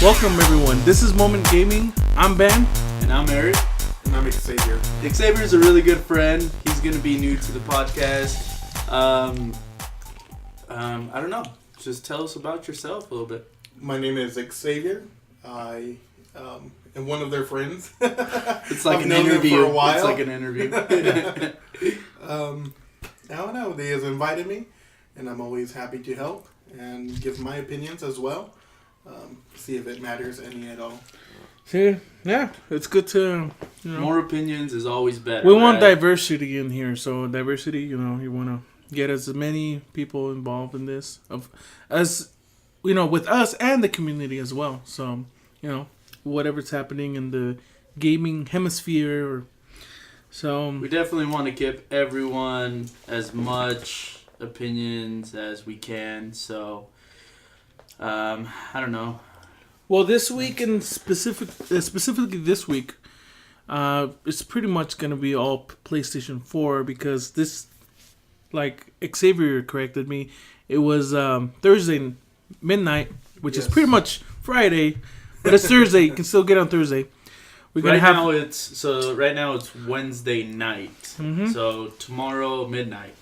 Welcome everyone. This is Moment Gaming. I'm Ben. And I'm Eric. And I'm Xavier. Xavier's a really good friend. He's going to be new to the podcast. I don't know. Just tell us about yourself a little bit. My name is Xavier. I am one of their friends. It's like I've an known them interview. for a while. It's like an interview. I don't know. They have invited me, and I'm always happy to help and give my opinions as well. See if it matters any at all. See, yeah, it's good to More opinions is always better. We want diversity in here, so diversity. You want to get as many people involved in this as with us and the community as well. So whatever's happening in the gaming hemisphere, we definitely want to give everyone as much opinions as we can. So. I don't know. Well, this week and specifically this week, it's pretty much going to be all PlayStation 4 because this, like Xavier corrected me, it was Thursday midnight, which is pretty much Friday, but it's Thursday. You can still get on Thursday. Right now it's Wednesday night. Mm-hmm. So tomorrow midnight.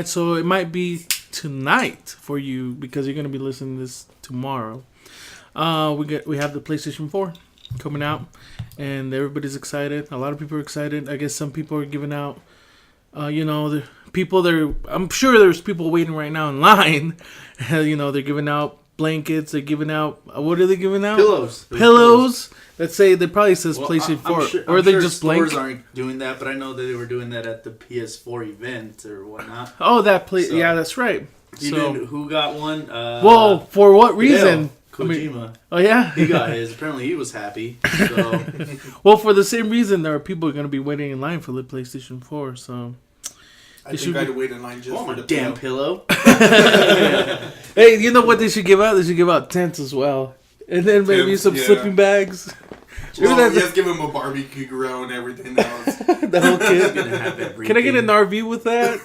So it might be tonight for you because you're going to be listening to this tomorrow. We have the PlayStation 4 coming out and everybody's excited. A lot of people are excited. I guess some people are giving out the people there. I'm sure there's people waiting right now in line. They're giving out blankets. They're giving out what are they giving out? Pillows. Let's say they probably says PlayStation 4 or they just blank. Stores aren't doing that, but I know that they were doing that at the PS4 event or whatnot. Oh, yeah, that's right. Who got one? Well, for what reason? Kojima. Oh yeah, he got his. Apparently, he was happy. So. Well, for the same reason, there are people going to be waiting in line for the PlayStation 4. So I think I'd wait in line just for the damn pillow. Hey, you know what they should give out? They should give out tents as well, and then maybe some sleeping bags. Just give him a barbecue grill and everything else. The whole kit. Gonna have everything. Can I get an RV with that?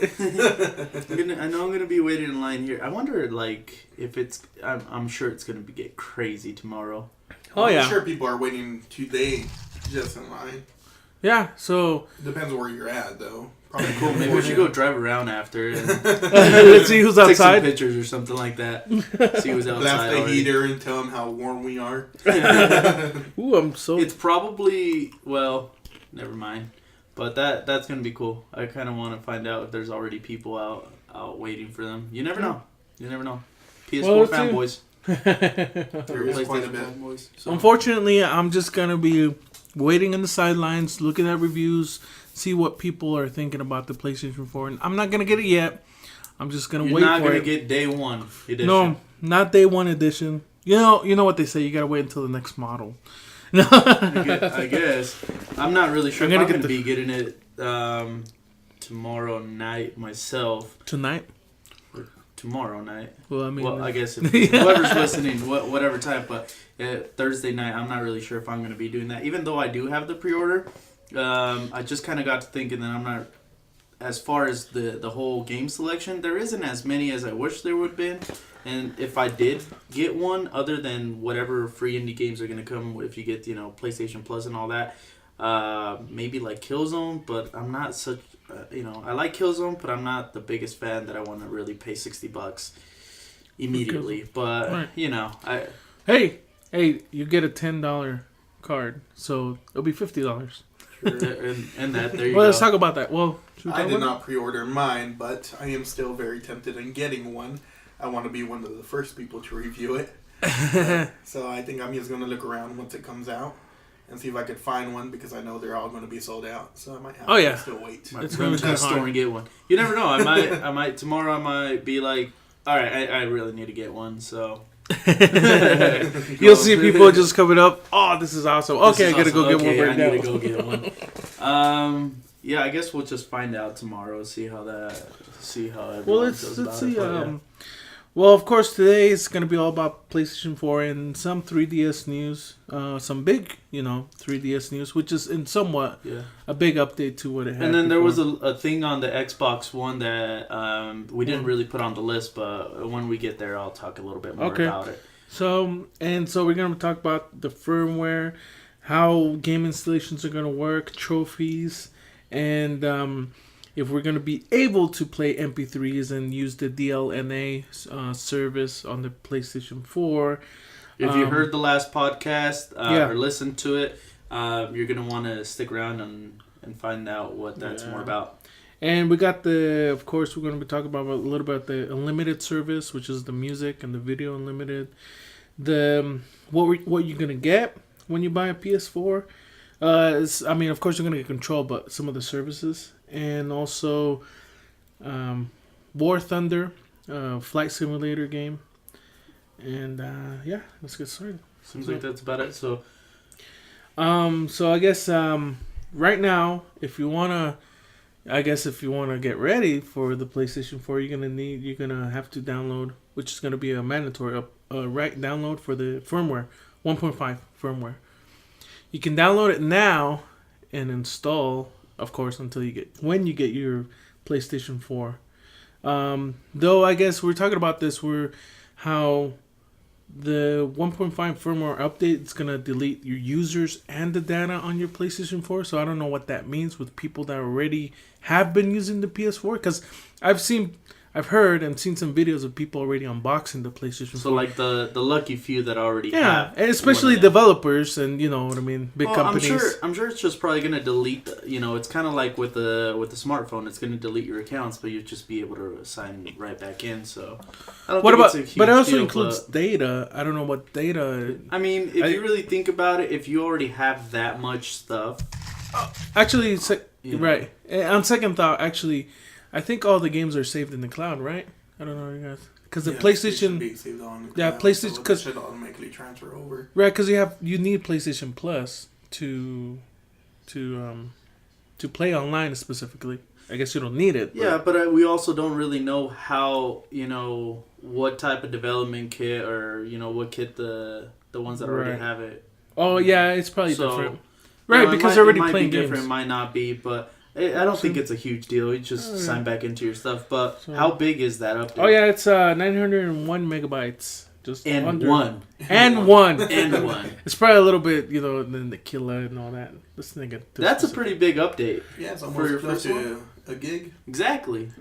I know I'm gonna be waiting in line here. I wonder, if it's. I'm sure it's gonna get crazy tomorrow. Oh yeah. I'm sure people are waiting today just in line. Yeah. So depends where you're at, though. Probably cool. Maybe we should go drive around after and let's see who's outside. Take some pictures or something like that. See who's outside. Blast the heater and tell them how warm we are. Ooh, I'm so. It's probably never mind. But that's gonna be cool. I kind of want to find out if there's already people out waiting for them. You never know. PS4 fanboys. There is quite a bit. So. Unfortunately, I'm just gonna be waiting in the sidelines, looking at reviews, see what people are thinking about the PlayStation 4. And I'm not gonna get it yet. I'm just gonna wait for it. You're not gonna get day one edition. No, not day one edition. You know what they say. You gotta wait until the next model. I guess. I'm not really sure if I'm gonna be getting it tomorrow night myself. Tonight? Tomorrow night. Well, I guess if whoever's listening, whatever time, but Thursday night, I'm not really sure if I'm going to be doing that. Even though I do have the pre-order, I just kind of got to thinking that I'm not, as far as the whole game selection, there isn't as many as I wish there would have been. And if I did get one, other than whatever free indie games are going to come if you get, PlayStation Plus and all that, maybe like Killzone, but I'm not such... I like Killzone, but I'm not the biggest fan that I want to really pay $60 immediately. But Hey, you get a $10 card, so it'll be $50. Sure. and that there you go. Well, let's talk about that. Well, I did not pre-order mine, but I am still very tempted in getting one. I want to be one of the first people to review it. So I think I'm just going to look around once it comes out and see if I could find one, because I know they're all going to be sold out. So I might have to still wait. Might run to the store and get one. You never know. I might tomorrow. I might be like, all right, I really need to get one. So you'll see people just coming up. Oh, this is awesome. Okay, I gotta go get one right now. I need to go get one. Yeah, I guess we'll just find out tomorrow. See how everyone feels about it. Well, of course, today is going to be all about PlayStation 4 and some 3DS news. Some big, 3DS news, which is in somewhat a big update to what it had. And then there was a thing on the Xbox One that we didn't really put on the list, but when we get there, I'll talk a little bit more about it. So we're gonna talk about the firmware, how game installations are gonna work, trophies, and if we're gonna be able to play MP3s and use the DLNA service on the PlayStation 4. If you heard the last podcast yeah. or listened to it, you're gonna want to stick around and find out what that's more about. And we got of course, we're going to be talking about a little bit the unlimited service, which is the music and the video unlimited. What you're going to get when you buy a PS4 of course, you're going to get control, but some of the services. And also War Thunder, flight simulator game. And yeah, let's get started. Seems like that's about it. So I guess right now, if you wanna get ready for the PlayStation 4, you're gonna have to download, which is gonna be a mandatory download for the firmware, 1.5 firmware. You can download it now and install, of course, when you get your PlayStation 4. Though I guess we're talking about this, how the 1.5 firmware update is going to delete your users and the data on your PlayStation 4. So I don't know what that means with people that already have been using the PS4. Because I've heard and seen some videos of people already unboxing the PlayStation 4. So like the lucky few that already have. Yeah, and especially developers and you know what I mean, big companies. I'm sure it's just probably going to delete, it's kind of like with the smartphone, it's going to delete your accounts, but you'll just be able to sign right back in. So I don't think it's a huge but it also deal, includes data. I don't know what data. I mean, if you really think about it, if you already have that much stuff. Actually, right. On second thought, actually, I think all the games are saved in the cloud, right? I don't know, you guys. Because the PlayStation, be saved on the cloud, yeah, PlayStation, so because should automatically transfer over. Right, because you need PlayStation Plus to play online specifically. I guess you don't need it. Yeah, but we also don't really know how what type of development kit or what kit the ones that already have it. Oh yeah, it's probably different. Right, because they're already playing games. Different, it might not be, but. I don't think it's a huge deal. You just sign back into your stuff. But how big is that update? Oh yeah, it's 901 megabytes. Just and under. one. And one. And one. It's probably a little bit, than the killer and all that. That's a pretty big update. Yeah, it's almost close to a gig. Exactly.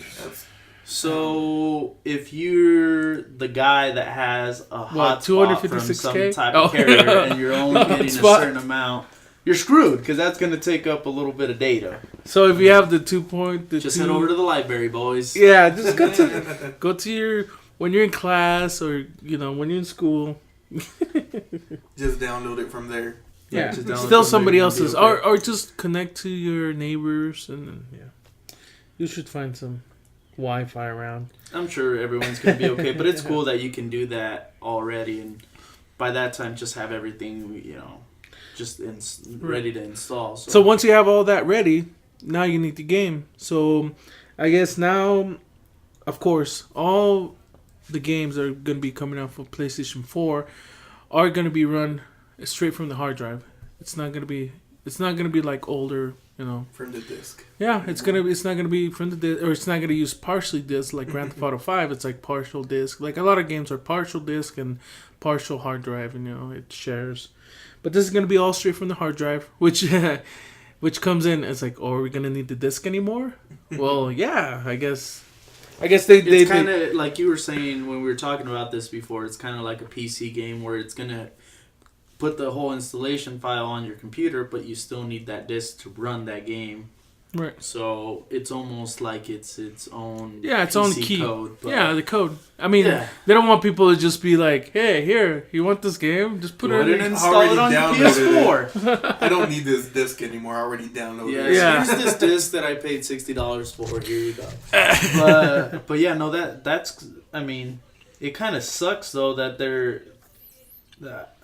So if you're the guy that has a hotspot from some type of carrier and you're only getting a certain amount, you're screwed because that's going to take up a little bit of data. So if you have the 2. Head over to the library, boys. Yeah, just go to your when you're in class or when you're in school. Just download it from there. Yeah, still somebody else's, or just connect to your neighbors, and you should find some Wi-Fi around. I'm sure everyone's going to be okay, but it's cool that you can do that already, and by that time, just have everything just ready to install. So once you have all that ready, now you need the game. So I guess now, of course, all the games that are going to be coming out for PlayStation 4 are going to be run straight from the hard drive. It's not going to be like older, from the disc. Yeah, it's not going to be from the disc, or it's not going to use partially disc like Grand Theft Auto 5. It's like partial disc. Like a lot of games are partial disc and partial hard drive, and it shares. But this is going to be all straight from the hard drive, which comes in. It's like, are we going to need the disc anymore? Well, yeah, I guess It's kind of like you were saying when we were talking about this before. It's kind of like a PC game where it's going to put the whole installation file on your computer, but you still need that disc to run that game. Right. So it's almost like it's its own its PC own key code. Yeah, the code. I mean, they don't want people to just be like, "Hey, here, you want this game? Just put it in and install it on your PS4." I don't need this disc anymore. I already downloaded it. Yeah. Here's this disc that I paid $60 for. Here you go. But yeah, no, that's. I mean, it kind of sucks though that they're.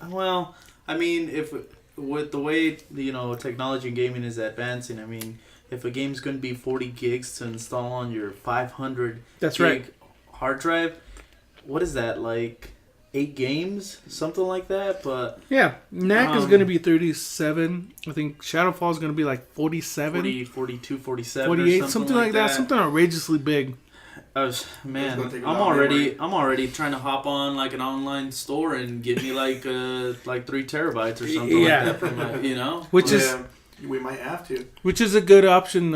Well, I mean, if with the way technology and gaming is advancing, I mean. If a game's going to be 40 gigs to install on your 500 gig hard drive, what is that, like 8 games? Something like that? But yeah, NAC is going to be 37. I think Shadowfall is going to be like 47. 40, 42, 47. 48, something like that. Something outrageously big. Man, gonna take a I'm lot of I'm already trying to hop on like an online store and get me like 3 terabytes or something Yeah. like that from my, you know. Which is Yeah, we might have to. Which is a good option.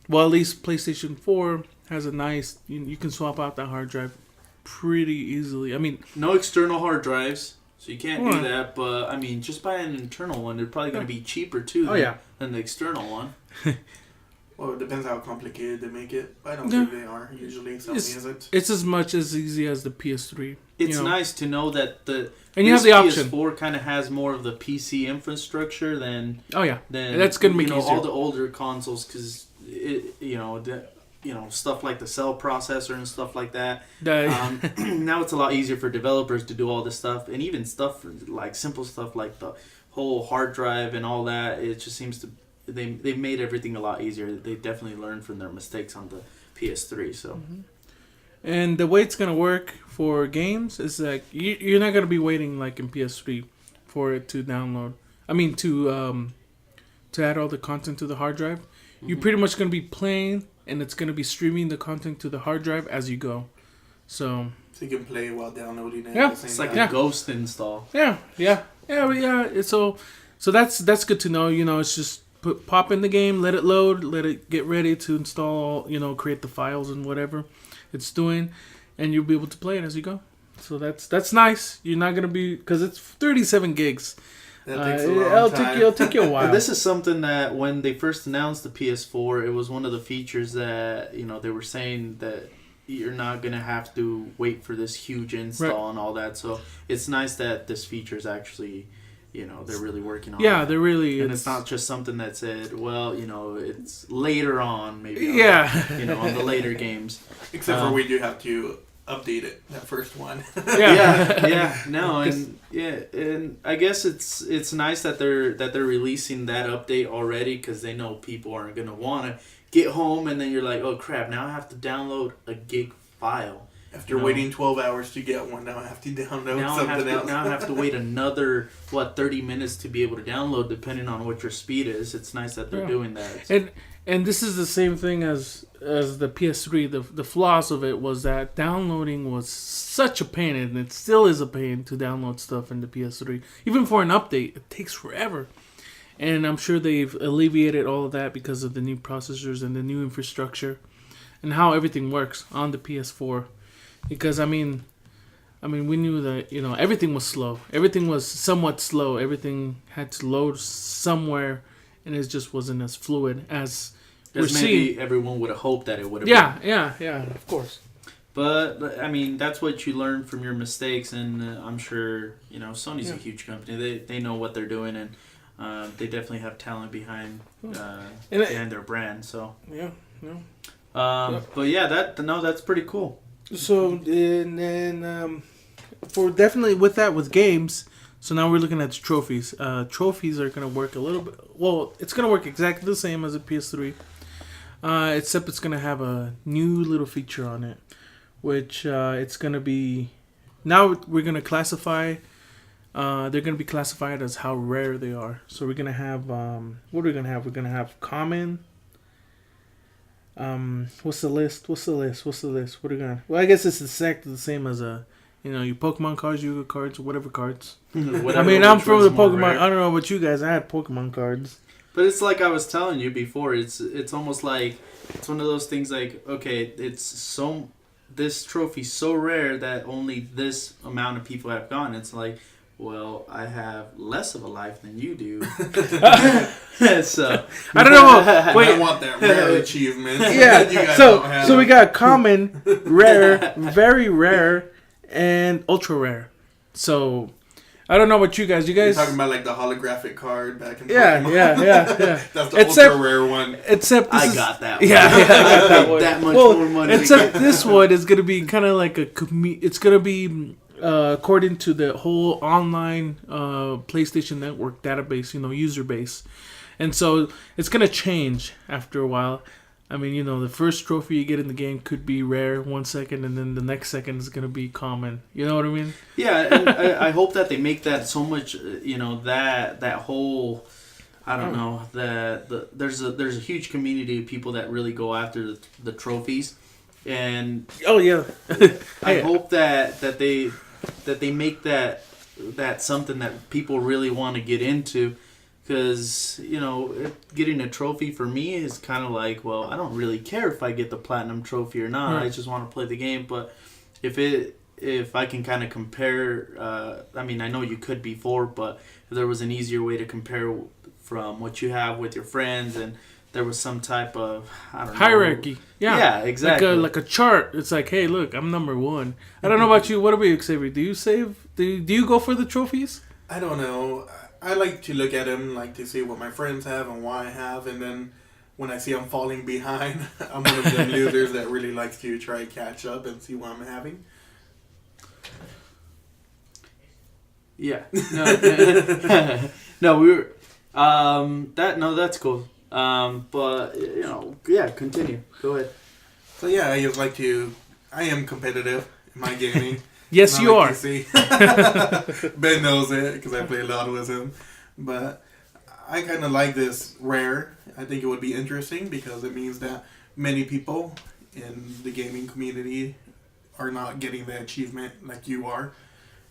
Well, at least PlayStation 4 has a nice. You can swap out that hard drive pretty easily. I mean, No external hard drives, so you can't Huh. do that. But I mean, just buy an internal one. They're probably going to be cheaper too. Oh, yeah. Than the external one. Well, it depends how complicated they make it. I don't Yeah. think they are usually. Sony It's- isn't. it's as much as easy as the PS3. It's you know. nice to know that And you have the option. PS4 kind of has more of the PC infrastructure than Oh yeah, than that's gonna make you it know easier. all the older consoles because stuff like the cell processor and stuff like that. Now it's a lot easier for developers to do all this stuff, and even stuff like simple stuff like the whole hard drive and all that. It just seems to they've made everything a lot easier. They definitely learned from their mistakes on the PS3. So And the way it's gonna work for games is like you're not gonna be waiting like in PS3 for it to download. I mean to add all the content to the hard drive. You're pretty much gonna be playing, and it's gonna be streaming the content to the hard drive as you go. So So you can play while downloading it Yeah. at the same it's like time. Yeah. a Ghost install. yeah. So that's good to know. You know, it's just pop in the game, let it load, let it get ready to install. You know, create the files and whatever it's doing, and you'll be able to play it as you go. So that's nice. You're not gonna be because it's 37 gigs. That takes a long time. It'll take you a while. And this is something that when they first announced the PS4, it was one of the features that they were saying that you're not gonna have to wait for this huge install and all that. So it's nice that this feature is actually, they're really working on. Yeah, it. they're really. And it's not just something that said, well, it's later on, maybe. Yeah. On the later games. Except for we do have to update it, that first one. And I guess it's nice that they're releasing that update already because they know people aren't gonna want to get home and then you're like, oh crap, now I have to download a gig file. After waiting 12 hours to get one, now I have to download something else. Now I have to wait another 30 minutes to be able to download, depending on what your speed is. It's nice that they're doing that. And this is the same thing as the PS3. The flaws of it was that downloading was such a pain, and it still is a pain to download stuff in the PS3. Even for an update, it takes forever. And I'm sure they've alleviated all of that because of the new processors and the new infrastructure and how everything works on the PS4. Because I mean, we knew that everything was slow. Everything was somewhat slow. Everything had to load somewhere, and it just wasn't as fluid as we're maybe seeing. everyone would have hoped that it would have been. Yeah, of course. But I mean, that's what you learn from your mistakes, and I'm sure Sony's a huge company. They know what they're doing, and they definitely have talent behind their brand. So but yeah, that's pretty cool. So and then for definitely with games. So now we're looking at trophies. Trophies are gonna work a little bit. Well, it's gonna work exactly the same as a PS3, except it's gonna have a new little feature on it, which it's gonna be. Now we're gonna classify. They're gonna be classified as how rare they are. So we're gonna have. What are we gonna have? We're gonna have common. What's the list? What are we gonna? Well, I guess it's exactly the same as your Pokemon cards, Yu-Gi-Oh cards, whatever cards. I mean, I'm from the Pokemon. Rare. I don't know about you guys. I had Pokemon cards. But it's like I was telling you before. It's almost like it's one of those things. Like, okay, this trophy's so rare that only this amount of people have gone. It's like, well, I have less of a life than you do. So I don't know. Wait, I want that rare achievement. yeah. You guys don't have. So we got common, rare, very rare, and ultra rare. So I don't know what you guys. You're talking about like the holographic card back in Yeah. That's the ultra rare one. Except this I got that one. Yeah, I got that one. That much more money. Except this one is gonna be kind of like it's gonna be according to the whole online PlayStation Network database, user base, and so it's gonna change after a while. I mean, the first trophy you get in the game could be rare 1 second, and then the next second is gonna be common. You know what I mean? Yeah, and I hope that they make that so much. That whole. I don't know that there's a huge community of people that really go after the trophies, And Oh yeah. I hope that they make that something that people really want to get into, because getting a trophy for me is kind of like, well, I don't really care if I get the platinum trophy or not. Right. I just want to play the game. But if I can kind of compare, I mean, I know you could before, but if there was an easier way to compare from what you have with your friends, and there was some type of, I don't know, hierarchy. Yeah, exactly. Like a chart. It's like, hey, look, I'm number one. I don't know about you. What about you, Xavier? Do you save? Do you go for the trophies? I don't know. I like to look at them, like to see what my friends have and what I have, and then when I see I'm falling behind, I'm one of them losers that really likes to try to catch up and see what I'm having. Yeah. No, no, we were. That's cool. But yeah, continue. Go ahead. So yeah, I just like to. I am competitive in my gaming. Yes, you are. See. Ben knows it because I play a lot with him. But I kind of like this rare. I think it would be interesting because it means that many people in the gaming community are not getting the achievement like you are.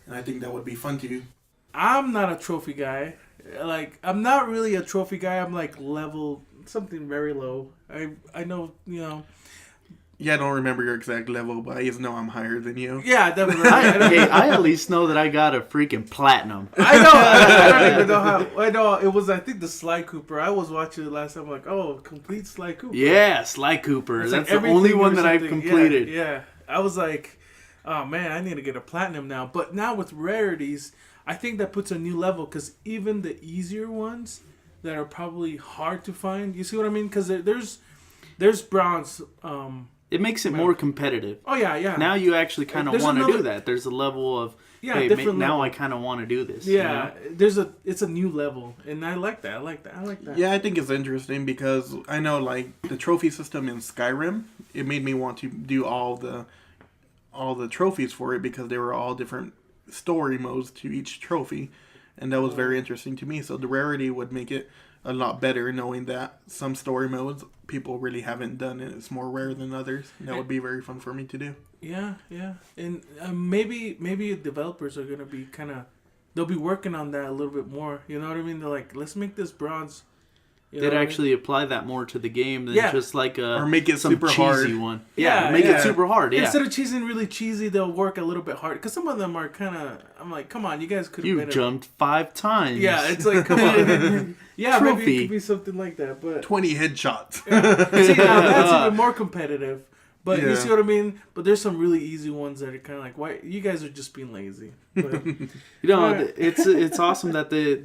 And I think that would be fun to do. I'm not a trophy guy. Like, I'm not really a trophy guy. I'm like level something very low. I know, Yeah, I don't remember your exact level, but I just know I'm higher than you. Yeah, definitely. I at least know that I got a freaking platinum. I know. I don't even know how. I know it was. I think the Sly Cooper. I was watching it last time. I'm like, oh, complete Sly Cooper. Yeah, Sly Cooper. It's That's like the only everything one or that I've something. completed. Yeah. I was like, oh man, I need to get a platinum now. But now with rarities, I think that puts a new level, because even the easier ones that are probably hard to find. You see what I mean? Because there's bronze. It makes it more competitive. Oh yeah. Now you actually kind of want to do that. There's a level of hey, different now level. I kind of want to do this. Yeah, it's a new level, and I like that. I like that. Yeah, I think it's interesting because I know like the trophy system in Skyrim, it made me want to do all the trophies for it because they were all different story modes to each trophy, and that was very interesting to me. So the rarity would make it a lot better, knowing that some story modes people really haven't done and it's more rare than others. And that would be very fun for me to do. Yeah, and maybe developers are gonna be they'll be working on that a little bit more. You know what I mean? They're like, let's make this bronze. They'd actually apply that more to the game than just like or make it some super cheesy hard one. Make it super hard. Yeah. Instead of cheesing really cheesy, they'll work a little bit hard, because some of them are kind of. I'm like, come on, you guys could. You jumped 5 times. Yeah, it's like, come on. Yeah, Trophy. maybe it could be something like that, but 20 headshots. see, now that's even more competitive. But Yeah. you see what I mean? But there's some really easy ones that are kind of like, why you guys are just being lazy. But, It's awesome that they're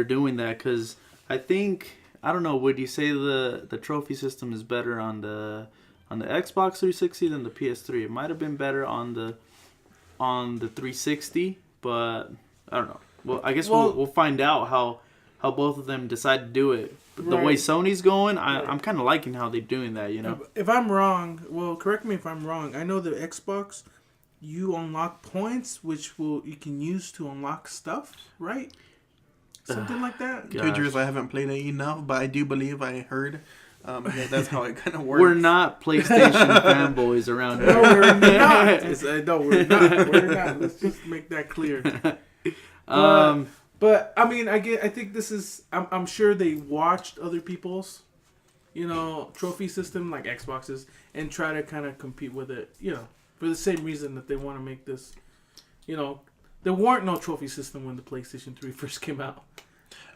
doing that, because I think, I don't know, would you say the trophy system is better on the Xbox 360 than the PS3? It might have been better on the 360, but I don't know. Well, I guess we'll find out how both of them decide to do it. But the way Sony's going, I'm kind of liking how they're doing that, If I'm wrong, well, correct me if I'm wrong. I know the Xbox, you unlock points, which you can use to unlock stuff, right? Something like that. Futures, I haven't played it enough, but I do believe I heard that's how it kind of works. We're not PlayStation fanboys around here. No, we're not. No, we're not. We're not. Let's just make that clear. But I mean, I think this is. I'm sure they watched other people's, trophy system like Xboxes, and try to kind of compete with it. For the same reason that they want to make this. There weren't no trophy system when the PlayStation 3 first came out.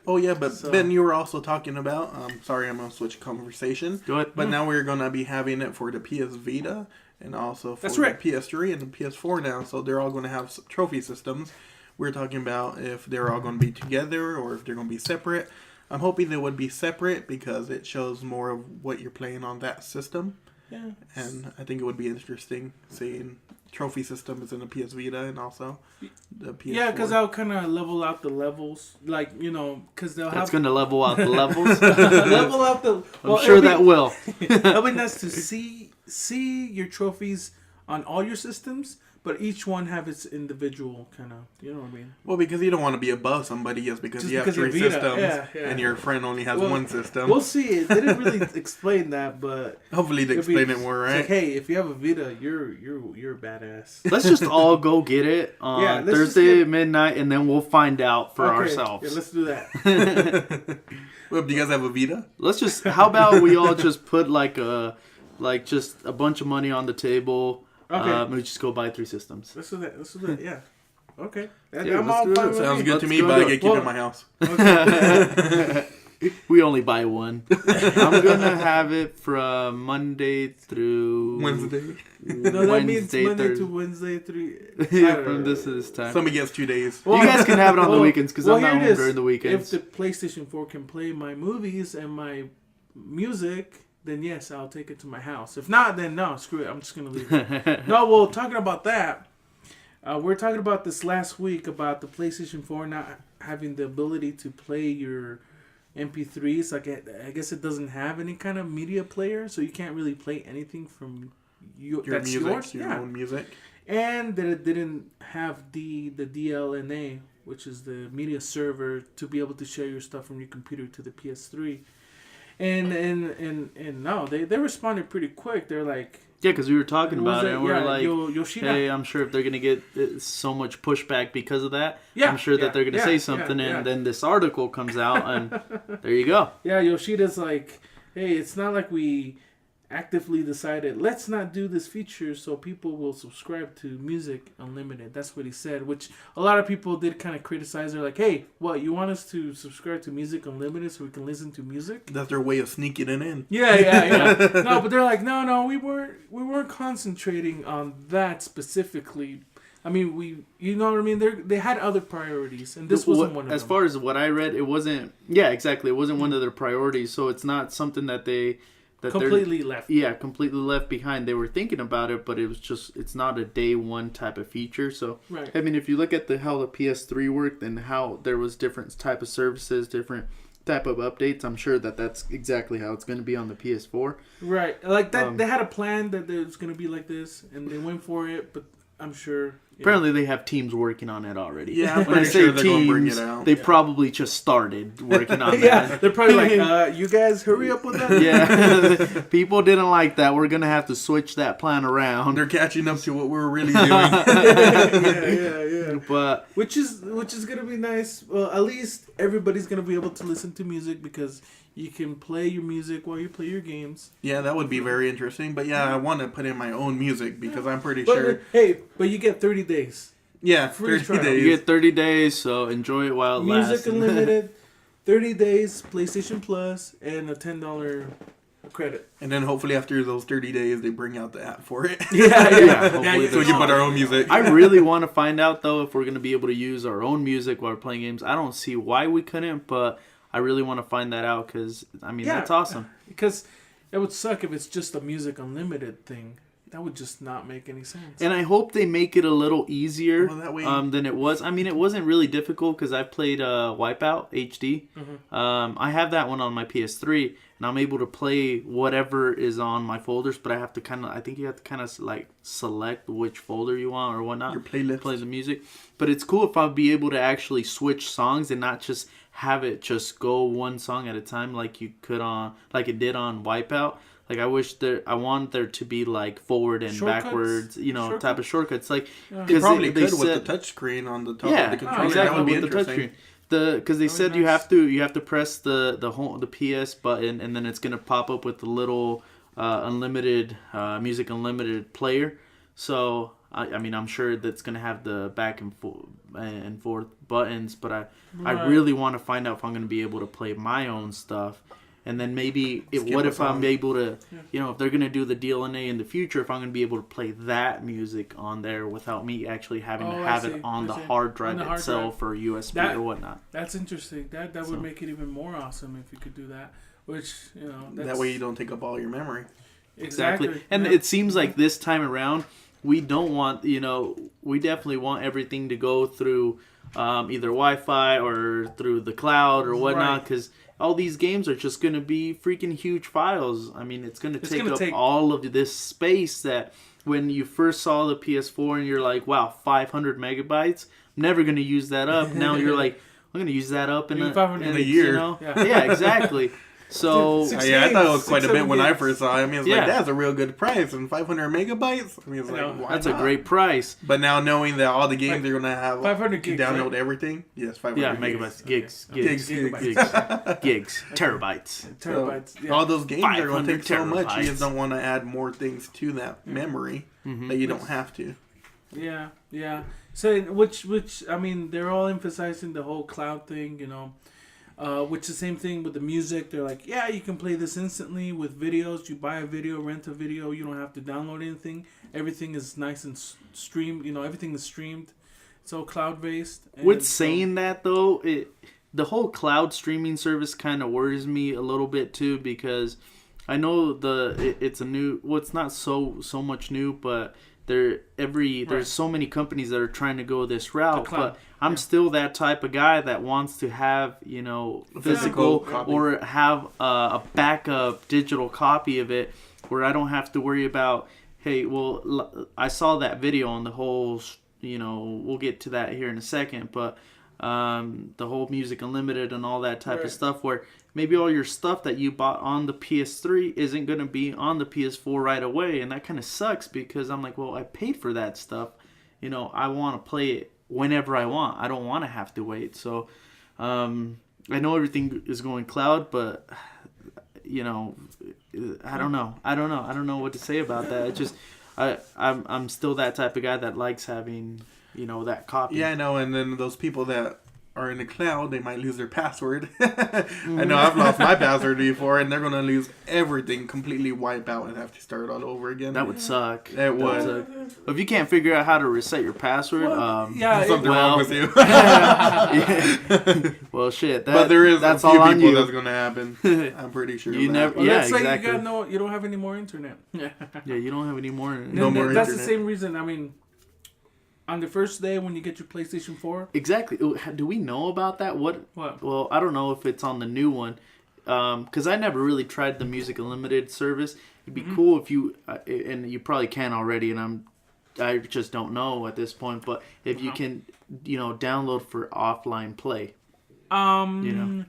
Oh yeah, but Ben, you were also talking about. Sorry, I'm gonna switch conversation. Go ahead. But now we're gonna be having it for the PS Vita and also for That's right. the PS3 and the PS4 now. So they're all gonna have trophy systems. We're talking about if they're all gonna be together or if they're gonna be separate. I'm hoping they would be separate because it shows more of what you're playing on that system. Yeah. And I think it would be interesting seeing trophy systems in the PS Vita and also the PS4. Yeah, because I'll kind of level out the levels, like because they'll That's have going to level out the levels. level out the. I'm sure that will. It'll be nice to see your trophies on all your systems, but each one have its individual kind of, you know what I mean? Well, because you don't want to be above somebody just because Just you have because you 3 have Vita. systems Yeah. and your friend only has Well, 1 system. We'll see. It didn't really explain that, but Hopefully they explain it more, it's right? like, hey, if you have a Vita, you're a badass. Let's just all go get it on Yeah, let's just Thursday get- at midnight, and then we'll find out for Okay, ourselves. Yeah, let's do that. Well, do you guys have a Vita? Let's just. How about we all just put just a bunch of money on the table. Okay. And we just go buy 3 systems. Let's do that. Yeah. Okay. Yeah, I'm let's all do fine it. with Sounds me. good to Let's me, go but do I it. get keep it in my house. We only buy 1. I'm gonna have it from Monday through Wednesday. No, that means Wednesday, Monday Thursday. to Wednesday, 3. Yeah, from this to this time. Somebody gets 2 days. Well, you guys can have it on the well, weekends because well, I'm not here it home is. during the weekends. If the PlayStation 4 can play my movies and my music, then yes, I'll take it to my house. If not, then no, screw it. I'm just going to leave it. No, well, talking about that, we're talking about this last week about the PlayStation 4 not having the ability to play your MP3s. Like, I guess it doesn't have any kind of media player, so you can't really play anything from Your that's music, yours. your Yeah. own music. And that it didn't have the DLNA, which is the media server, to be able to share your stuff from your computer to the PS3. And no, they responded pretty quick. They're like, Yeah, because we were talking about it, and we're like, Yoshida. hey, I'm sure if they're going to get so much pushback because of that, Yeah, I'm sure that they're going to say something, and then this article comes out, and there you go. Yeah, Yoshida's like, hey, it's not like we actively decided, let's not do this feature so people will subscribe to Music Unlimited. That's what he said, which a lot of people did kind of criticize. They're like, hey, what, you want us to subscribe to Music Unlimited so we can listen to music? That's their way of sneaking it in. Yeah. No, but they're like, no, we weren't concentrating on that specifically. I mean, you know what I mean? They had other priorities, and this wasn't one of them. As far as what I read, it wasn't. Yeah, exactly. It wasn't one of their priorities. So it's not something that completely left. Yeah, completely left behind. They were thinking about it, but it's not a day one type of feature. So Right. I mean, if you look at how the PS3 worked and how there was different type of services, different type of updates, I'm sure that's exactly how it's going to be on the PS4. Right. Like that, they had a plan that it was going to be like this, and they went for it, but I'm sure... Apparently, they have teams working on it already. Yeah, I'm when I pretty say sure they're gonna bring teams, it out. they probably just started working on Yeah, that. they're probably like, you guys hurry up with that. Yeah, people didn't like that. We're gonna have to switch that plan around. They're catching up to what we're really doing. yeah. But Which is gonna be nice. Well, at least everybody's gonna be able to listen to music because you can play your music while you play your games. Yeah, that would be very interesting. But yeah, I want to put in my own music because I'm pretty But sure. but you get 30 days. Yeah, free 30 trial. days. you get 30 days, so enjoy it while it Music lasts. Unlimited, 30 days, PlayStation Plus, and a $10 credit. And then hopefully after those 30 days, they bring out the app for it. Yeah, hopefully So we can put our own music. I really want to find out though if we're gonna be able to use our own music while we're playing games. I don't see why we couldn't, but I really want to find that out because I mean that's awesome. Because it would suck if it's just a Music Unlimited thing. That would just not make any sense. And I hope they make it a little easier Well, that way- than it was. I mean, it wasn't really difficult because I played Wipeout HD. Mm-hmm. I have that one on my PS3, and I'm able to play whatever is on my folders. But I have to I think you have to kind of like select which folder you want or whatnot. Your playlist. Play the music. But it's cool if I'll be able to actually switch songs and not just have it just go one song at a time like it did on Wipeout. Like I want there to be like forward and Shortcuts? backwards, type of shortcuts. Like They probably they could said, with the touchsene on the top yeah, of the controller. exactly That would be with the interesting. touchscreen. Because they said nice. you have to press the PS button and then it's gonna pop up with the little unlimited music unlimited player. So I mean I'm sure that's gonna have the back and forth buttons, but I really want to find out if I'm gonna be able to play my own stuff. And then maybe if I'm able to, if they're going to do the DLNA in the future, if I'm going to be able to play that music on there without me actually having to have it on the hard drive itself or USB or whatnot. That's interesting. That would make it even more awesome if you could do that. Which, that way you don't take up all your memory. Exactly. And it seems like this time around, we don't want, we definitely want everything to go through either Wi-Fi or through the cloud or whatnot, because all these games are just going to be freaking huge files. I mean, it's going to take up all of this space that when you first saw the PS4 and you're like, wow, 500 megabytes. I'm never gonna use that up. Now you're like, I'm gonna use that up in a year. You know? Yeah, exactly. So I thought it was quite a bit when I first saw it. I mean, it's like, that's a real good price. And 500 megabytes? I mean, it's like, why that's not? a great price. But now knowing that all the games they're going to have 500 gigs, download right? everything. Yes, 500 Yeah, megabytes, gigs, terabytes. Terabytes. So, all those games are going to take so much. You terabytes. just don't want to add more things to that memory that you don't have to. Yeah. So, which I mean, they're all emphasizing the whole cloud thing, you know. Which is the same thing with the music. They're like, yeah, you can play this instantly with videos. You buy a video, rent a video. You don't have to download anything. Everything is nice and streamed. You know, everything is streamed. It's all cloud based. With saying that though, the whole cloud streaming service kind of worries me a little bit too, because I know it's a new. Well, it's not so much new, but there's so many companies that are trying to go this route, but I'm still that type of guy that wants to have, you know, physical or have a backup digital copy of it where I don't have to worry about, hey, well, I saw that video on the whole, you know, we'll get to that here in a second, but the whole Music Unlimited and all that type of stuff where maybe all your stuff that you bought on the PS3 isn't going to be on the PS4 right away. And that kind of sucks because I'm like, well, I paid for that stuff. You know, I want to play it whenever I want. I don't want to have to wait. So I know everything is going cloud, but, you know, I don't know. I don't know what to say about that. It's just, I'm still that type of guy that likes having, you know, that copy. Yeah, I know. And then those people that are in the cloud, they might lose their password. I know I've lost my password before, and they're going to lose everything, completely wipe out, and have to start all over again. That would suck. It would. If you can't figure out how to reset your password, something wrong with you. Well, shit. But there is that's a few all on people you. that's going to happen. I'm pretty sure. You never. Well, yeah, let's say exactly. you don't have any more internet. Yeah, you don't have any more. No more That's internet. the same reason. I mean, on the first day when you get your PlayStation 4. Exactly. Do we know about that? What? Well, I don't know if it's on the new one, because I never really tried the Music Unlimited service. It'd be cool if you, and you probably can already, and I just don't know at this point. But if you can, you know, download for offline play. You know.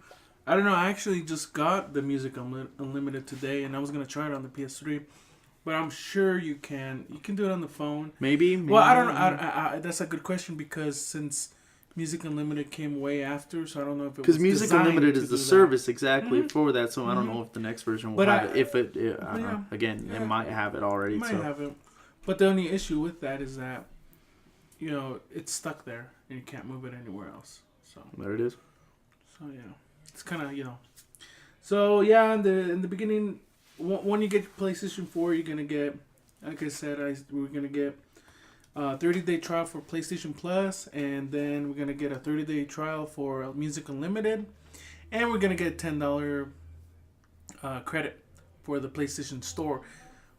I don't know. I actually just got the Music Unlimited today, and I was gonna try it on the PS3. But I'm sure you can. You can do it on the phone. Maybe well, I don't know. I that's a good question because since Music Unlimited came way after, so I don't know if it was because Music Unlimited is the service exactly for that. So I don't know if the next version will have it. If it, I don't know. Again, it might have it already. It might have it. But the only issue with that is that, you know, it's stuck there and you can't move it anywhere else. So there it is. So yeah, it's kind of, you know. So yeah, in the beginning. When you get your PlayStation 4, you're going to get, like I said, we're going to get a 30-day trial for PlayStation Plus, and then we're going to get a 30-day trial for Music Unlimited, and we're going to get a $10 credit for the PlayStation Store,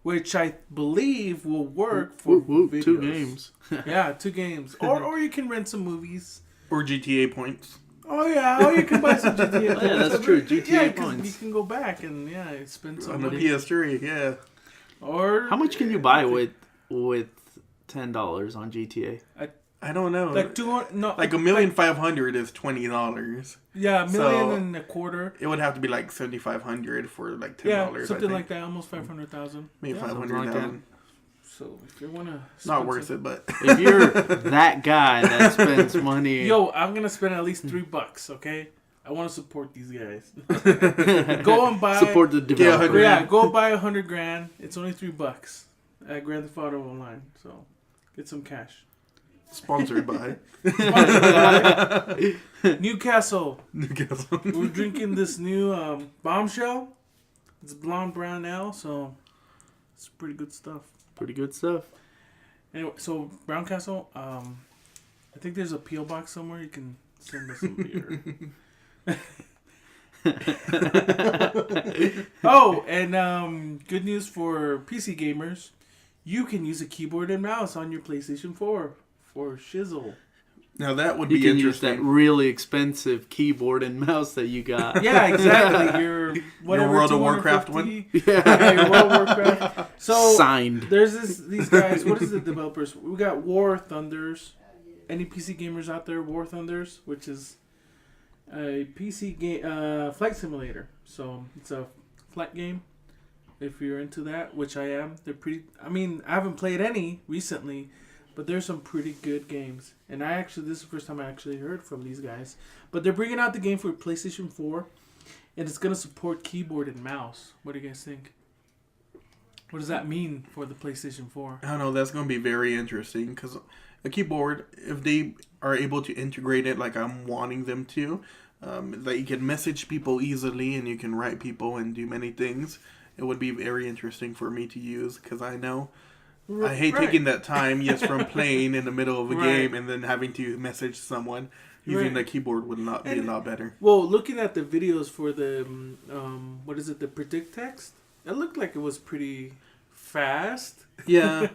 which I believe will work for videos. 2 games. Yeah, 2 games. Or you can rent some movies. Or GTA points. Oh yeah, or you can buy some GTA points. Yeah, that's true. GTA points. You can go back and spend some money. On the PS3, yeah. Or how much can you buy with $10 on GTA? I don't know. Like $1,500,000 is $20. Yeah, $1.25 million. It would have to be like $7,500 for like $10. Yeah, something like that. Almost 500,000. Maybe 500,000. Like so if you wanna, not worth it, but if you're that guy that spends money, yo, I'm gonna spend at least $3. Okay, I want to support these guys. Go and buy. Support the developer. Yeah, go buy $100,000. It's only $3 at Grand Theft Auto Online. So get some cash. Sponsored by Newcastle. We're drinking this new Bombshell. It's blonde brown ale, so it's pretty good stuff. Pretty good stuff. Anyway, so Browncastle, I think there's a P.O. box somewhere you can send us some beer. Oh, and good news for PC gamers. You can use a keyboard and mouse on your PlayStation 4 for shizzle. Now that would you be can interesting. Use that really expensive keyboard and mouse that you got. Yeah, exactly. Your World of Warcraft one? Yeah, your World of Warcraft. So Signed. There's these guys. What is the developers? We got War Thunders. Any PC gamers out there? War Thunders, which is a PC game, flight simulator. So it's a flight game. If you're into that, which I am, they're pretty. I mean, I haven't played any recently, but there's some pretty good games. And this is the first time I actually heard from these guys. But they're bringing out the game for PlayStation 4, and it's gonna support keyboard and mouse. What do you guys think? What does that mean for the PlayStation 4? I don't know. That's going to be very interesting because a keyboard, if they are able to integrate it like I'm wanting them to, that you can message people easily and you can write people and do many things, it would be very interesting for me to use because I know I hate taking that time, from playing in the middle of a game and then having to message someone. Using the keyboard would not be a lot better. Well, looking at the videos for the, the predict text, it looked like it was pretty fast. Yeah.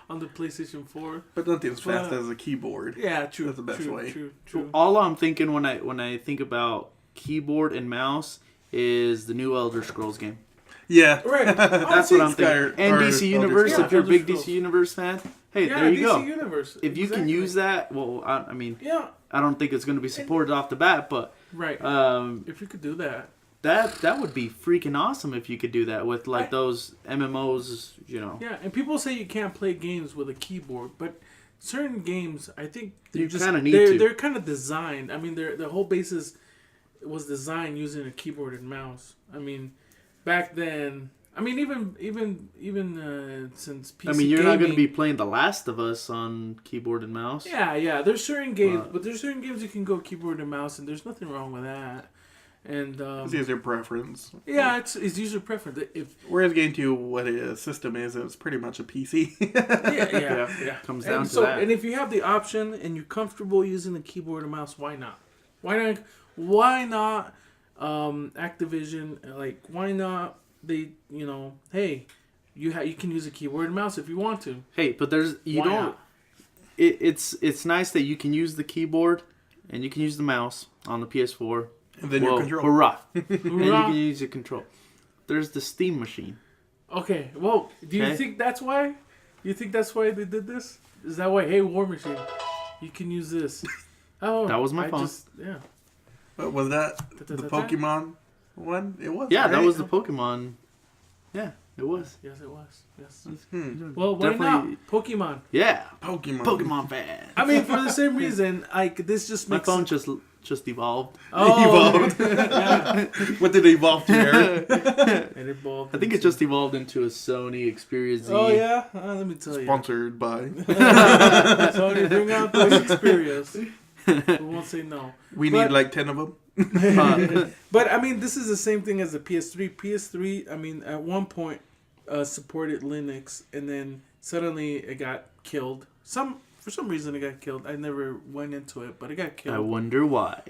On the PlayStation 4. But not as fast as a keyboard. Yeah, true. That's the best way. True. All I'm thinking when I think about keyboard and mouse is the new Elder Scrolls game. Yeah. Right. That's what I'm thinking. And DC Universe, if you're a big Elder Scrolls. DC Universe fan, hey, there you go. DC Universe. If you can use that, well, I mean, yeah. I don't think it's going to be supported off the bat, but right. If you could do that. That would be freaking awesome if you could do that with those MMOs, Yeah, and people say you can't play games with a keyboard, but certain games, I think you kind of need to. They're kind of designed. I mean, the whole basis was designed using a keyboard and mouse. I mean, back then. I mean, even since PC I mean, you're not going to gaming- be playing The Last of Us on keyboard and mouse. Yeah. There's certain games, but there's certain games you can go keyboard and mouse, and there's nothing wrong with that. And it's user preference. Yeah, it's user preference. Whereas getting to what a system is, it's pretty much a PC. yeah. Comes down to that. And if you have the option and you're comfortable using the keyboard and mouse, why not? Why not? Activision, why not? They, hey, you can use a keyboard and mouse if you want to. Hey, but it's nice that you can use the keyboard and you can use the mouse on the PS4. And then your control. Hurrah. And you can use your control. There's the Steam machine. Okay, well, do you think that's why? You think that's why they did this? Is that why? Hey, War Machine, you can use this. Oh, that was my phone. But was that the Pokemon one? It was. Yeah, right? that was the Pokemon. Yeah, it was. Yes, it was. Yes. Well, why not Pokemon? Yeah, Pokemon fan. I mean, for the same reason, this just my makes phone just evolved. Oh, evolved. What did it evolve to, Eric? It evolved. I think it just evolved into a Sony Xperia Z. Oh yeah, let me tell you. Sponsored by. Sony, bring out those Xperias. We won't say no. We need like 10 of them. But I mean, this is the same thing as the PS3. PS3, I mean, at one point supported Linux, and then suddenly it got killed. For some reason, it got killed. I never went into it, but it got killed. I wonder why.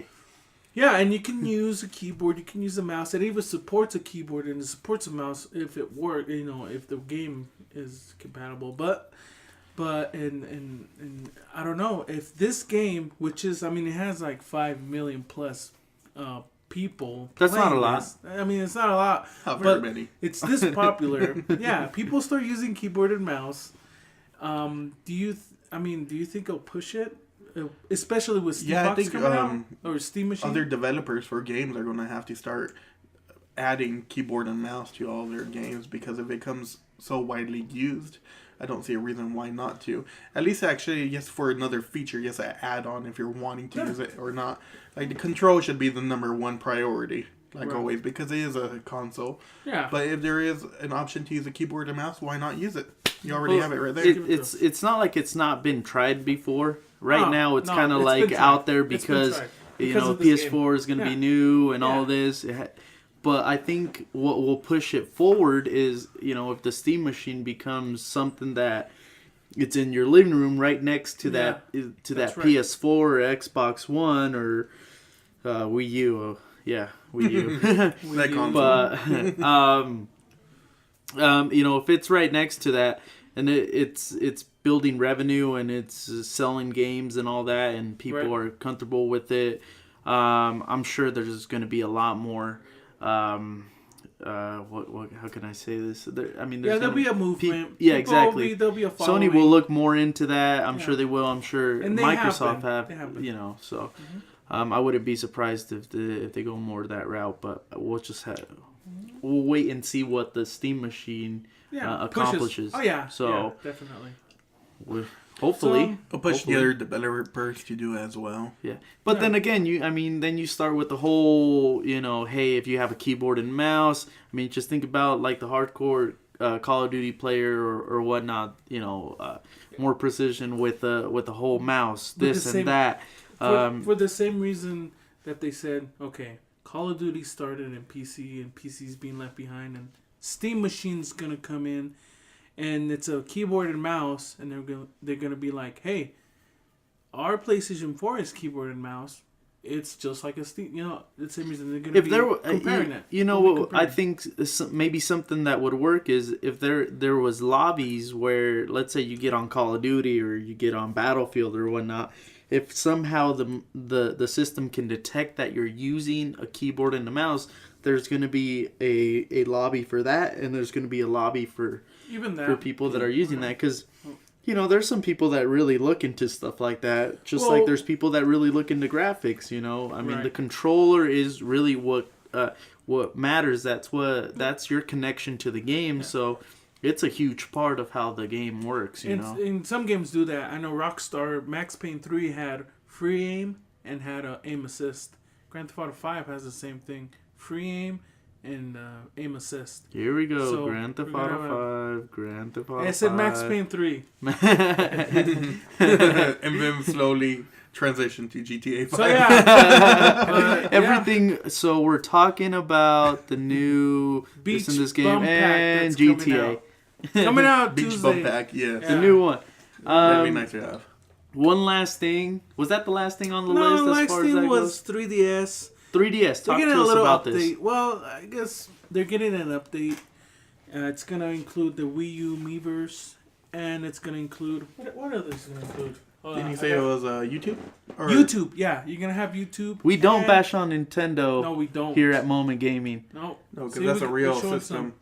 Yeah, and you can use a keyboard, you can use a mouse. It even supports a keyboard and it supports a mouse if it works. If the game is compatible. But and I don't know if this game, which is, I mean, it has like 5 million plus people. That's not a lot. This. I mean, it's not a lot. Not very many. It's this popular. Yeah, people start using keyboard and mouse. Do you think it'll push it? Especially with Steam Box coming out? Or Steam Machine? Other developers for games are going to have to start adding keyboard and mouse to all their games because if it becomes so widely used, I don't see a reason why not to. At least actually, yes, for another feature, yes, an add-on if you're wanting to use it or not. Like, the control should be the number one priority, always, because it is a console. Yeah. But if there is an option to use a keyboard and mouse, why not use it? You already have it right there. It's not like it's not been tried before. Right now, it's kind of like out there because PS4 is going to be new and all this. But I think what will push it forward is, if the Steam machine becomes something that it's in your living room right next to that PS4 or Xbox One or Wii U. Wii U. That console. But if it's right next to that and it's building revenue and it's selling games and all that and people are comfortable with it, I'm sure there's going to be a lot more how can I say this? I mean, there'll be a movement. Exactly. There'll be a following. Sony will look more into that. I'm sure they will. I'm sure and Microsoft have. They you know, so I wouldn't be surprised if they go more that route. But we'll wait and see what the Steam machine accomplishes. Oh yeah. So yeah, definitely. Hopefully, we'll push the other developers to do as well. Yeah, but then again, then you start with the whole, hey, if you have a keyboard and mouse, I mean, just think about like the hardcore Call of Duty player or whatnot, more precision with the whole mouse, and that. For the same reason that they said, okay, Call of Duty started in PC and PC's being left behind, and Steam Machine's gonna come in. And it's a keyboard and mouse, and they're gonna be like, "Hey, our PlayStation 4 is keyboard and mouse. It's just like a Steam." The same reason they're gonna comparing it. I think maybe something that would work is if there was lobbies where, let's say, you get on Call of Duty or you get on Battlefield or whatnot. If somehow the system can detect that you're using a keyboard and a mouse, there's going to be a lobby for that, and there's going to be a lobby for people that are using that, because there's some people that really look into stuff like that, just like there's people that really look into graphics. I mean, the controller is really what matters. That's your connection to the game. So it's a huge part of how the game works. And some games do that. I know Rockstar Max Payne 3 had free aim and had aim assist. Grand Theft Auto 5 has the same thing, free aim and aim assist. Here we go. So Grand Theft Auto 5. Grand Theft Auto 5. I said Max Payne 3. And then slowly transition to GTA 5. So yeah. Everything. So we're talking about the new Beach this game Bum and Pack GTA. Coming out Beach Tuesday. Bum Pack, yes. The new one. That'd be nice to have. One last thing. Was that the last thing on the list? as The last far thing as that was goes? 3DS. 3DS. Talk they're getting to a us little about update. this. Well, I guess they're getting an update. It's going to include the Wii U Miiverse, and it's going to include... What other is going to include? Didn't you say it was YouTube? Or? YouTube, yeah. You're going to have YouTube. We don't bash on Nintendo. No, we don't. Here at Moment Gaming. No, because that's a real system.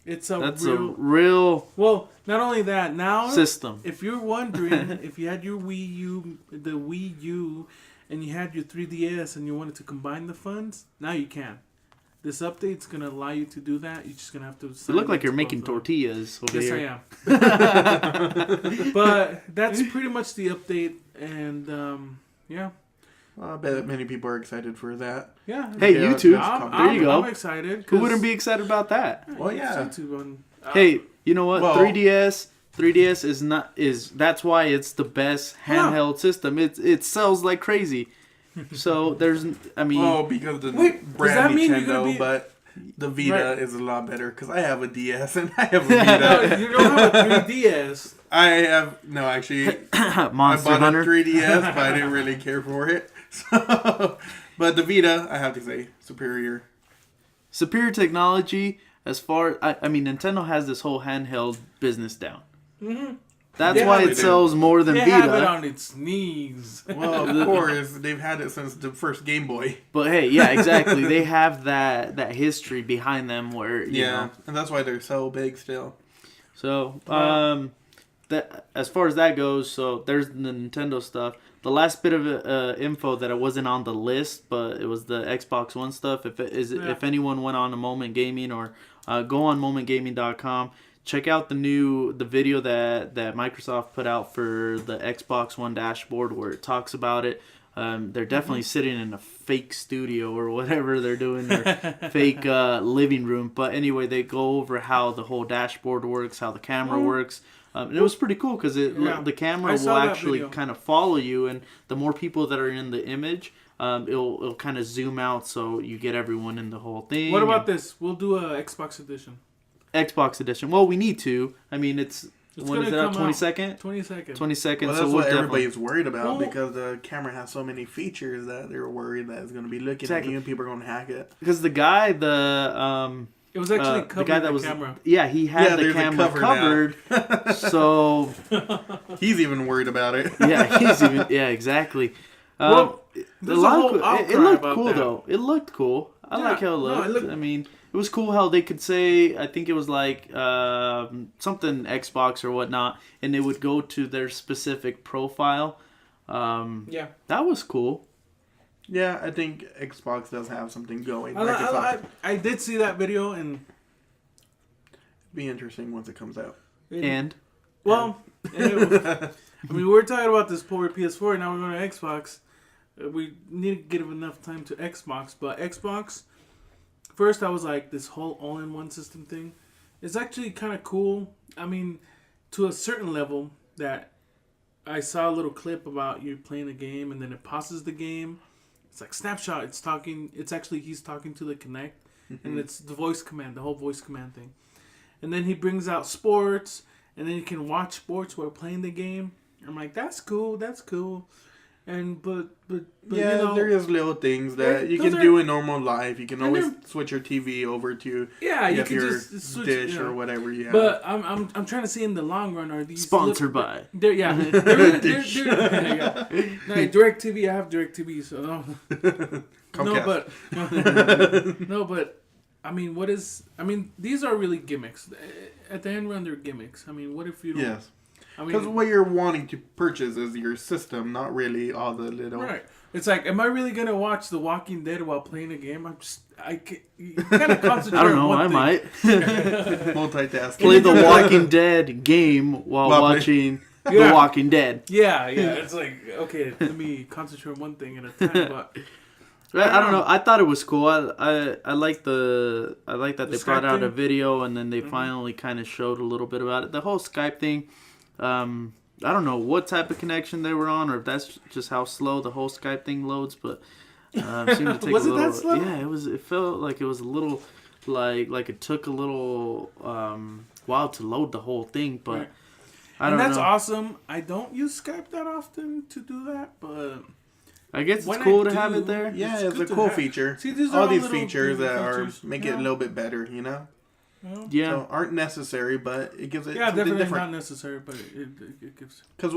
That's a real... Well, not only that, now... System. If you're wondering, if you had your Wii U, and you had your 3DS, and you wanted to combine the funds, now you can. This update's going to allow you to do that. You're just going to have to... You look like you're making tortillas over here. Yes, I am. But that's pretty much the update, and, yeah. Well, I bet many people are excited for that. Yeah. Hey, YouTube. There you go. I'm excited. Who wouldn't be excited about that? Well, yeah. Hey, you know what? 3DS that's why it's the best handheld system. It sells like crazy. So there's, because the brand Nintendo, but the Vita is a lot better because I have a DS and I have a Vita. You don't have a 3DS. I have actually. Monster I bought Hunter. a 3DS, but I didn't really care for it. So, but the Vita, I have to say, superior technology. As far, Nintendo has this whole handheld business down. Mm-hmm. That's why it sells more than Vita. They have it on its knees. Well, of course, they've had it since the first Game Boy. But hey, yeah, exactly. They have that history behind them where you know. And that's why they're so big still. So, that as far as that goes, so there's the Nintendo stuff. The last bit of info that it wasn't on the list, but it was the Xbox One stuff. If anyone went on to Moment Gaming or go on momentgaming.com, check out the video that Microsoft put out for the Xbox One dashboard where it talks about it. They're definitely sitting in a fake studio or whatever they're doing, their fake living room. But anyway, they go over how the whole dashboard works, how the camera works. And it was pretty cool because the camera will actually kind of follow you, and the more people that are in the image, it'll kind of zoom out so you get everyone in the whole thing. What about this? We'll do a Xbox edition. Xbox edition. Well, we need to. I mean, when is it out? 22nd? 22nd. 22nd. Well, that's so what everybody's worried about because the camera has so many features that they're worried that it's going to be looking at you and people are going to hack it. Because the guy, it was actually covered, the guy that was camera. Yeah, he had the camera covered. So he's even worried about it. Yeah, exactly. Well, there's a whole outcry it looked about cool that. though. It looked cool. I like how it looked. it was cool how they could say, I think it was like something Xbox or whatnot, and it would go to their specific profile. Yeah. That was cool. Yeah, I think Xbox does have something going. I did see that video, and be interesting once it comes out. Well, I mean, we're talking about this poor PS4, now we're going to Xbox. We need to give enough time to Xbox, but Xbox, first I was like, this whole all-in-one system thing is actually kind of cool. I mean, to a certain level, that I saw a little clip about you playing a game, and then it pauses the game. It's like snapshot. He's talking to the Kinect, and it's the voice command, the whole voice command thing. And then he brings out sports, and then you can watch sports while playing the game. I'm like, that's cool. And but yeah, you know, there is little things that you can do in normal life. You can always switch your TV over to you can your just switch, dish or whatever you have. But I'm trying to see in the long run, are these sponsored by? They're DirecTV. I have DirecTV, so no, but I mean, these are really gimmicks. At the end run, they're gimmicks. I mean, what if you don't? Yes. Because what you're wanting to purchase is your system, not really all the little... Right. It's like, am I really going to watch The Walking Dead while playing a game? I kind of concentrate I don't know, on one I thing. might. Multitasking. Play The Walking Dead game while watching The Walking Dead. Yeah. It's like, okay, let me concentrate on one thing at a time, but... I don't know. I thought it was cool. I like that they brought out a video, and then they finally kind of showed a little bit about it. The whole Skype thing... I don't know what type of connection they were on, or if that's just how slow the whole Skype thing loads, but it seemed to take was a it little. That slow? Yeah, it was. It felt like it was a little, like it took a little while to load the whole thing, but right. I don't know. And that's awesome. I don't use Skype that often to do that, but I guess it's cool to have it there. Yeah, it's a cool feature. See, these all are these features that make it a Yeah. little bit better, you know. Yeah. So aren't necessary, but it gives it something definitely different. not necessary, but it gives. Because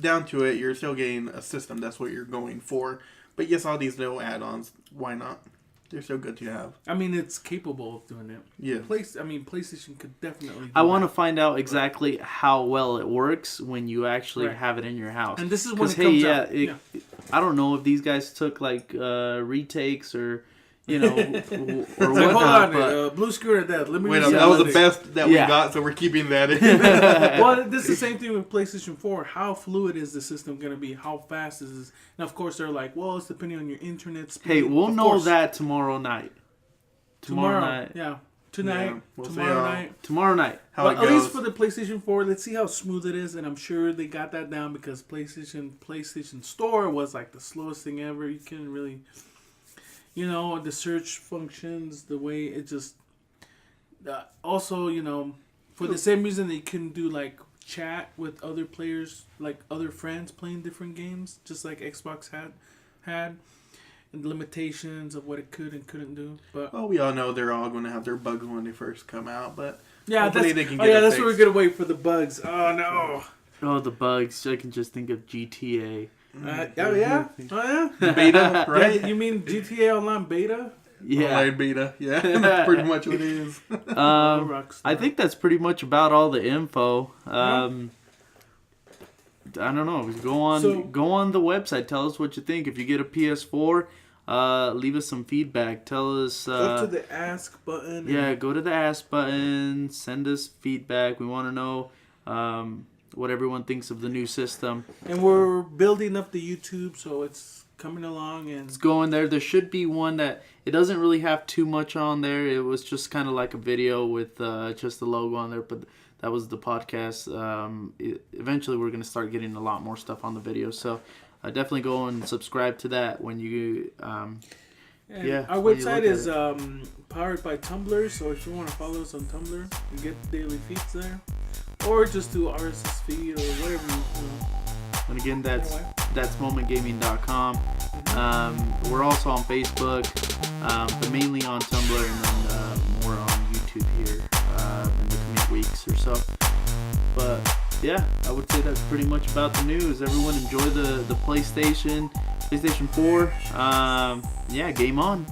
down to it, you're still getting a system. That's what you're going for. But yes, all these little add-ons, why not? They're so good to have. I mean, it's capable of doing it. Yeah. PlayStation could definitely. I want to find out exactly how well it works when you actually Right. have it in your house. And this is when it comes out. I don't know if these guys took like retakes or. You know, or like, hold whatnot, on, blue screen or that. Let me. Wait, that was the best that we got, so we're keeping that in. Well, this is the same thing with PlayStation 4. How fluid is the system going to be? How fast is this? And of course, they're like, well, it's depending on your internet speed. Hey, we'll know that tomorrow night. Tomorrow night. Yeah. Tonight. Yeah, we'll tomorrow see night. Tomorrow night. How it At goes. least for the PlayStation 4, let's see how smooth it is. And I'm sure they got that down because PlayStation Store was like the slowest thing ever. You couldn't really... You know, the search functions, the way it just... also, you know, for the same reason that you couldn't do, like, chat with other players, like other friends playing different games, just like Xbox had, and the limitations of what it could and couldn't do. But well, we all know they're all going to have their bugs when they first come out, but yeah, hopefully that's, they can get that's what we're going to wait for, the bugs. Oh, no. Oh, the bugs. I can just think of GTA. Oh, yeah? Beta, right? Yeah, you mean GTA Online Beta? Yeah. Online beta, yeah. That's pretty much what it is. I think that's pretty much about all the info. I don't know. Go on the website. Tell us what you think. If you get a PS4, leave us some feedback. Tell us. Go to the ask button. Yeah, go to the ask button. Send us feedback. We want to know what everyone thinks of the new system. And we're building up the YouTube, so it's coming along and it's going there. There should be one that it doesn't really have too much on there. It was just kind of like a video with just the logo on there, but that was the podcast. Eventually, we're going to start getting a lot more stuff on the video, so definitely go and subscribe to that when you. our website is powered by Tumblr, so if you want to follow us on Tumblr, you get the daily feeds there, or just do RSS feed or whatever. And again, that's momentgaming.com. We're also on Facebook, but mainly on Tumblr, and then more on YouTube here in the coming weeks or so. But yeah, I would say that's pretty much about the news. Everyone enjoy the PlayStation 4. Yeah, game on.